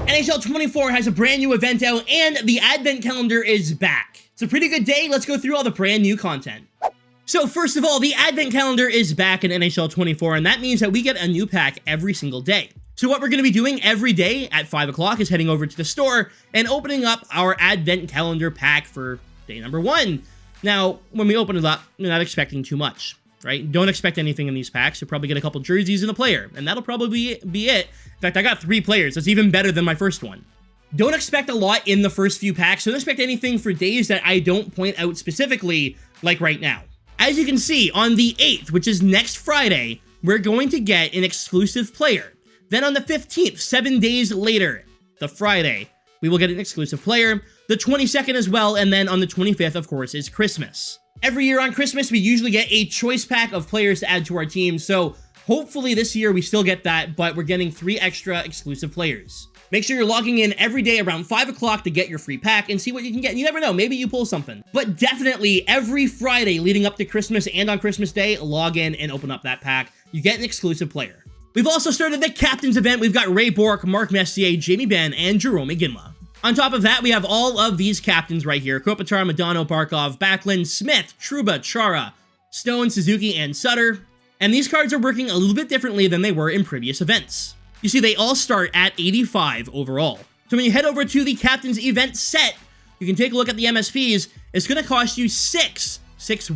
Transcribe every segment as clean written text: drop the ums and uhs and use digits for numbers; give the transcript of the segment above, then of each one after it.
NHL 24 has a brand new event out, and the advent calendar is back. It's a pretty good day. Let's go through all the brand new content. So first of all, the advent calendar is back in NHL 24, and that means that we get a new pack every single day. So what we're going to be doing every day at 5 o'clock is heading over to the store and opening up our advent calendar pack for day number 1. Now, when we open it up, you're not expecting too much, right? Don't expect anything in these packs. You'll probably get a couple jerseys and a player, and that'll probably be it. In fact, I got 3 players. That's even better than my first one. Don't expect a lot in the first few packs, so don't expect anything for days that I don't point out specifically, like right now. As you can see, on the 8th, which is next Friday, we're going to get an exclusive player. Then on the 15th, 7 days later, the Friday, we will get an exclusive player. The 22nd as well, and then on the 25th, of course, is Christmas. Every year on Christmas, we usually get a choice pack of players to add to our team, so hopefully this year we still get that, but we're getting 3 extra exclusive players. Make sure you're logging in every day around 5 o'clock to get your free pack and see what you can get. You never know, maybe you pull something. But definitely every Friday leading up to Christmas and on Christmas Day, log in and open up that pack. You get an exclusive player. We've also started the Captains event. We've got Ray Bourque, Mark Messier, Jamie Benn, and Jerome Iginla. On top of that, we have all of these captains right here. Kopitar, Madonna, Barkov, Backlund, Smith, Trouba, Chara, Stone, Suzuki, and Sutter. And these cards are working a little bit differently than they were in previous events. You see, they all start at 85 overall. So when you head over to the Captains event set, you can take a look at the MSPs. It's going to cost you 6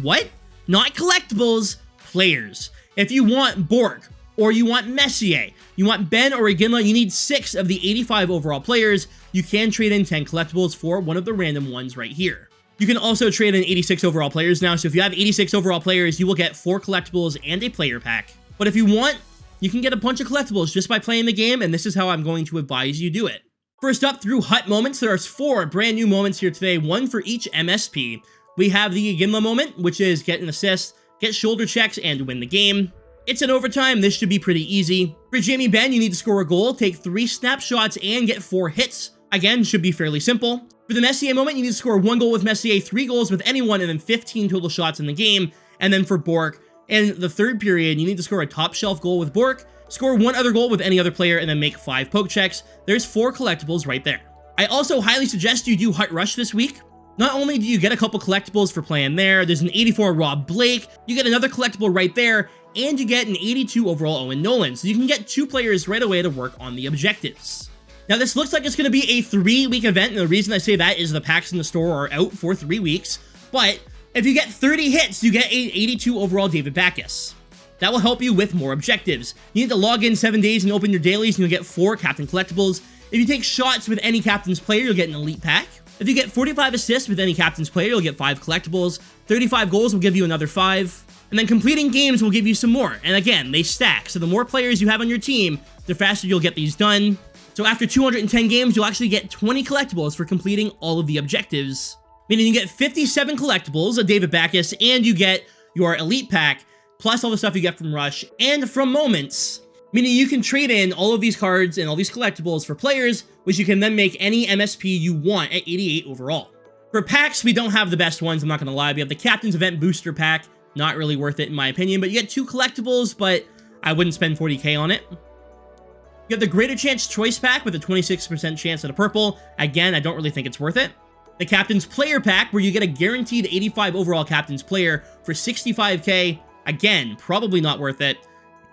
what? Not collectibles, players. If you want Bourque, or you want Messier, you want Ben or Iginla, you need 6 of the 85 overall players. You can trade in 10 collectibles for one of the random ones right here. You can also trade in 86 overall players now, so if you have 86 overall players, you will get 4 collectibles and a player pack. But if you want, you can get a bunch of collectibles just by playing the game, and this is how I'm going to advise you do it. First up, through Hut moments, there's 4 brand new moments here today, 1 for each MSP. We have the Iginla moment, which is get an assist, get shoulder checks, and win the game. It's an overtime, this should be pretty easy. For Jamie Benn, you need to score a goal, take 3 snapshots, and get 4 hits. Again, should be fairly simple. For the Messier moment, you need to score 1 goal with Messier, 3 goals with anyone, and then 15 total shots in the game. And then for Bourque, in the third period, you need to score a top shelf goal with Bourque, score 1 other goal with any other player, and then make 5 poke checks. There's 4 collectibles right there. I also highly suggest you do Hut Rush this week. Not only do you get a couple collectibles for playing there, there's an 84 Rob Blake, you get another collectible right there, and you get an 82 overall Owen Nolan, so you can get 2 players right away to work on the objectives. Now this looks like it's going to be a 3-week event, and the reason I say that is the packs in the store are out for 3 weeks, but if you get 30 hits, you get an 82 overall David Backes. That will help you with more objectives. You need to log in 7 days and open your dailies, and you'll get 4 captain collectibles. If you take shots with any captain's player, you'll get an elite pack. If you get 45 assists with any captain's player, you'll get 5 collectibles. 35 goals will give you another 5. And then completing games will give you some more. And again, they stack, so the more players you have on your team, the faster you'll get these done. So after 210 games, you'll actually get 20 collectibles for completing all of the objectives. Meaning you get 57 collectibles, a David Backes, and you get your elite pack, plus all the stuff you get from Rush and from moments. Meaning you can trade in all of these cards and all these collectibles for players, which you can then make any MSP you want at 88 overall. For packs, we don't have the best ones, I'm not going to lie. We have the Captain's Event Booster Pack, not really worth it in my opinion, but you get 2 collectibles, but I wouldn't spend 40k on it. You have the Greater Chance Choice Pack with a 26% chance at a purple. Again, I don't really think it's worth it. The Captain's Player Pack, where you get a guaranteed 85 overall Captain's Player for 65k. Again, probably not worth it.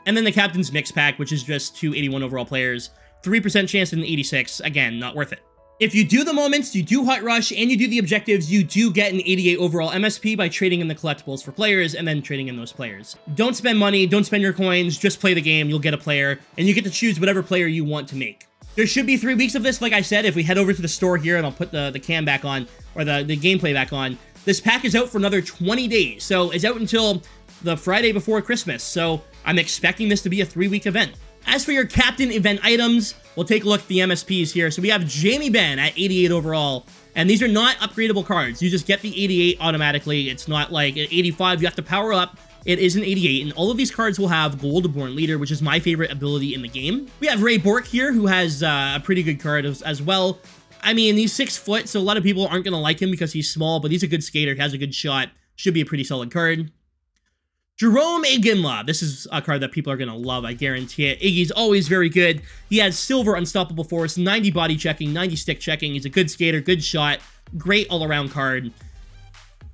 And then the Captain's Mix Pack, which is just 2 81 overall players. 3% chance at an 86. Again, not worth it. If you do the moments, you do Hut Rush, and you do the objectives, you do get an 88 overall MSP by trading in the collectibles for players and then trading in those players. Don't spend money, don't spend your coins, just play the game, you'll get a player, and you get to choose whatever player you want to make. There should be 3 weeks of this, like I said. If we head over to the store here, and I'll put the cam back on, or the gameplay back on, this pack is out for another 20 days, so it's out until the Friday before Christmas, so I'm expecting this to be a 3-week event. As for your captain event items, we'll take a look at the MSPs here. So we have Jamie Benn at 88 overall, and these are not upgradable cards. You just get the 88 automatically. It's not like at 85, you have to power up. It is an 88, and all of these cards will have Gold Born Leader, which is my favorite ability in the game. We have Ray Bourque here, who has a pretty good card as well. I mean, he's 6 foot, so a lot of people aren't going to like him because he's small, but he's a good skater, has a good shot. Should be a pretty solid card. Jerome Iginla. This is a card that people are going to love, I guarantee it. Iggy's always very good. He has silver unstoppable force, 90 body checking, 90 stick checking. He's a good skater, good shot, great all-around card.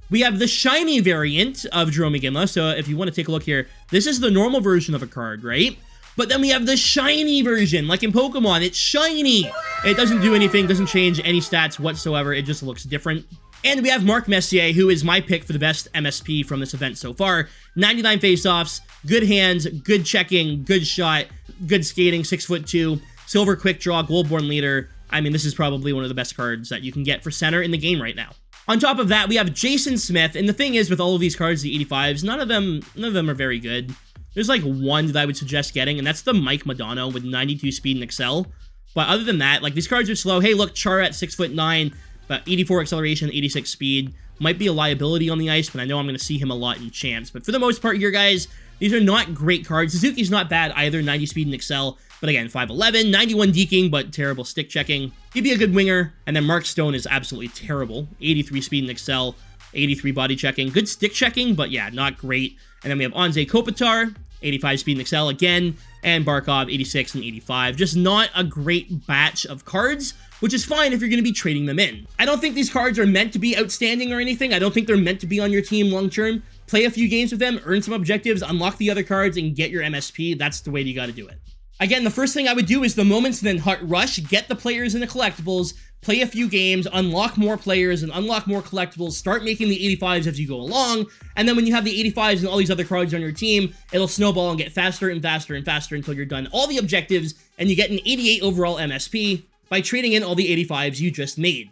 We have the shiny variant of Jerome Iginla. So if you want to take a look here, this is the normal version of a card, right? But then we have the shiny version, like in Pokemon. It's shiny. It doesn't do anything, doesn't change any stats whatsoever. It just looks different. And we have Mark Messier, who is my pick for the best MSP from this event so far. 99 faceoffs, good hands, good checking, good shot, good skating, 6'2", silver quick draw, gold-born leader. I mean, this is probably one of the best cards that you can get for center in the game right now. On top of that, we have Jason Smith, and the thing is, with all of these cards, the 85s, none of them are very good. There's like one that I would suggest getting, and that's the Mike Madonna with 92 speed and excel. But other than that, like, these cards are slow. Hey, look, Char at 6'9", but 84 acceleration, 86 speed. Might be a liability on the ice, but I know I'm going to see him a lot in champs. But for the most part here, guys, these are not great cards. Suzuki's not bad either, 90 speed and excel. But again, 5'11", 91 deking, but terrible stick checking. He'd be a good winger. And then Mark Stone is absolutely terrible. 83 speed and excel, 83 body checking. Good stick checking, but yeah, not great. And then we have Anze Kopitar, 85 speed and excel again, and Barkov, 86 and 85. Just not a great batch of cards, which is fine if you're going to be trading them in. I don't think these cards are meant to be outstanding or anything. I don't think they're meant to be on your team long term. Play a few games with them, earn some objectives, unlock the other cards, and get your MSP. That's the way you got to do it. Again, the first thing I would do is the Moments Then Hut Rush, get the players in the collectibles, play a few games, unlock more players, and unlock more collectibles, start making the 85s as you go along, and then when you have the 85s and all these other cards on your team, it'll snowball and get faster and faster and faster until you're done all the objectives, and you get an 88 overall MSP by trading in all the 85s you just made.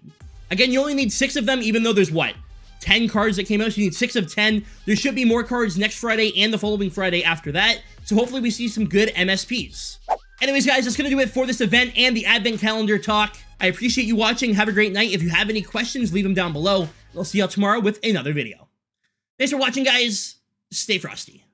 Again, you only need 6 of them, even though there's, what, 10 cards that came out, so you need 6 of 10. There should be more cards next Friday and the following Friday after that, so hopefully we see some good MSPs. Anyways, guys, that's going to do it for this event and the Advent Calendar talk. I appreciate you watching. Have a great night. If you have any questions, leave them down below. I'll see y'all tomorrow with another video. Thanks for watching, guys. Stay frosty.